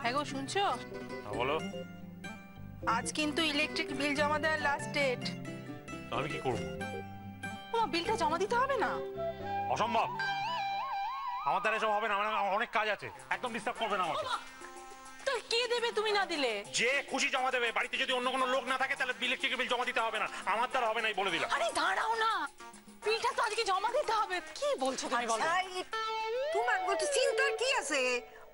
হ্যাঁ গো, শুনছো? বলো। আজ কিন্তু ইলেকট্রিক বিল জমা দেওয়ার লাস্ট ডেট। আমি কি করবো? তোমার বিলটা জমা দিতে হবে না? অসম্ভব, আমার দ্বারা এসব হবে না। আমার অনেক কাজ আছে, একদম ডিস্টার্ব করবে না আমাকে। তো কে দেবে তুমি না দিলে? যে খুশি জমা দেবে। বাড়িতে যদি অন্য কোনো লোক না থাকে তাহলে ইলেকট্রিক বিল জমা দিতে হবে না। আমার দ্বারা হবে না, বলে দিলাম। আরে দাঁড়াও না, বিলটা তো আজকে জমা দিতে হবে। কি বলছো তুমি বলো? তোমার একটু চিন্তার কি আছে?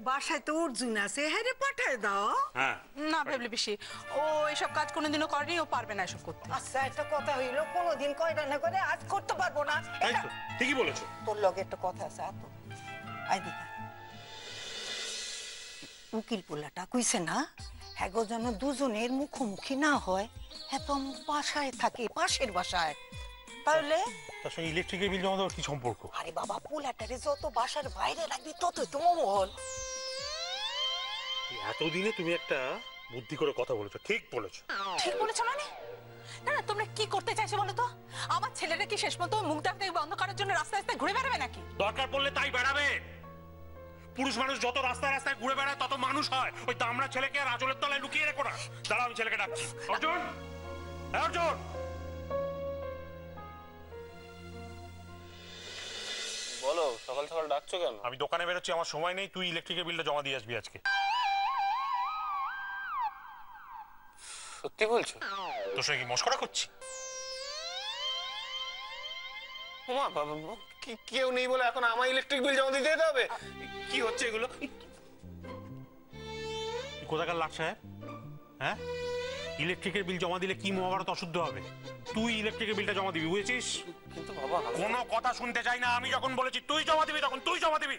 বাসায় তো অর্জুন আছে, হ্যাঁ রে, পাঠায় দাও। হ্যাঁ না ভেবলে বেশি, ও এসব কাজ কোনোদিনও করেনি, ও পারবে না এসব করতে। আচ্ছা, একটা কথা হইলো, কোনোদিন কয়টা না করে আজ করতে পারবো না। তাই তো, ঠিকই বলেছো। তোর লগে একটা কথা আছে, আতো আই দিকা। উকিল পোলাটা কইছে না, হ্যাঁ যেন দুজনের মুখোমুখি না হয়। হ্যাঁ তো বাসায় থাকে, পাশের বাসায়। তাহলে তার সঙ্গে ইলেকট্রিকের বিল জমা দেওয়ার কি সম্পর্ক? আরে বাবা, পোলাটারে যত বাসার বাইরে রাখবি ততই তো মঙ্গল। এতদিনে তুমি একটা বুদ্ধি করে কথা বলেছো, ঠিক বলেছো। ঠিক বলেছো মানে? না না, তোমরা কি করতে চাইছো বলো তো? আমার ছেলেরা কি শেষ পর্যন্ত মুখ ডাকতে বন্ধ করার জন্য রাস্তায় রাস্তায় ঘুরে বেড়াবে নাকি? দরকার পড়লে তাই বেড়াবে। পুরুষ মানুষ যত রাস্তায় রাস্তায় ঘুরে বেড়ায় তত মানুষ হয়। ওই দামড়া ছেলেকে আর আঁচলের তলায় লুকিয়ে রেখো না। দাঁড়াও, আমি ছেলেকে ডাকছি। অর্জুন, অর্জুন। বলো, সকাল সকাল ডাকছো কেন? আমি দোকানে বেরোচ্ছি, আমার সময় নেই। তুই ইলেকট্রিকের বিলটা জমা দিয়ে আসবি আজকে। সত্যি বলছো? তোর সঙ্গে কি মশকরা করছি? ওমা বাবা, কেউ নেই বলে এখন আমার ইলেকট্রিক বিল জমা দিতে যেতে হবে? কি হচ্ছে এগুলো? কোথাকার লাট সাহেব? হ্যাঁ, ইলেকট্রিকের বিল জমা দিলে কি মহাভারত অশুদ্ধ হবে? তুই ইলেকট্রিকের বিলটা জমা দিবি, বুঝেছিস? কিন্তু বাবা, কোনো কথা শুনতে চাই না। আমি যখন বলেছি তুই জমা দিবি, তখন তুই জমা দিবি।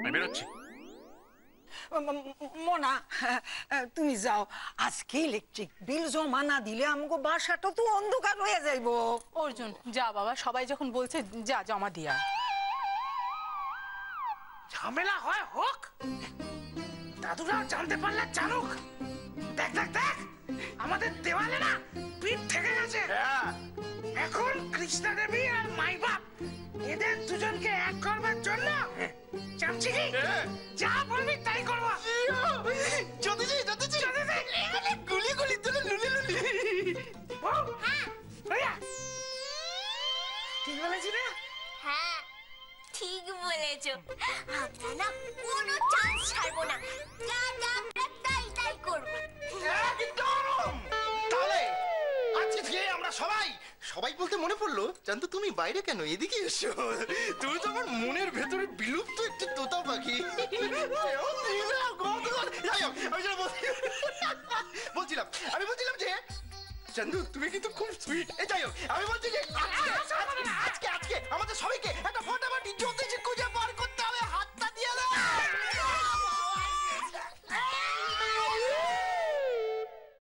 আমি বেরোচ্ছি। মোনা, তুমি যাও। আজকে ইলেকট্রিক বিল জমা না দিলে আমাকে বাসাটা তো অন্ধকার হয়ে যাইব। অর্জুন যা বাবা, সবাই যখন বলছে যা জমা দিয়া। ঝামেলা হয় হোক, দাদুরা জানতে পারলে জানুক। দেখ দেখ দেখ, আমাদের দেওয়ালে না পিঠ থেকে গেছে। এখন কৃষ্ণা দেবী আর মাই বাপ এদের দুজনকে এক করবার জন্য চামচি কি যা বলবি তাই করবো। গুলি গুলি তুলে লুলি লুলি। ঠিক বলেছি না? হ্যাঁ ঠিক বলেছো। আমরা না কোনো চান্স ছাড়বো না, যা যা আমরা তাই তাই করবো। তাহলে আজকে থেকে আমরা সবাই বলতে মনে পড়লো, জানতো তুমি বাইরে কেন এদিকে এসো? তুমি তো আমার মনের ভেতরে বিলুপ্ত একটি তোতা পাখি। আমি বলছিলাম যে চন্দু, তুমি কিন্তু খুব সুইট। যাই হোক, আমি বলছি যে আজকে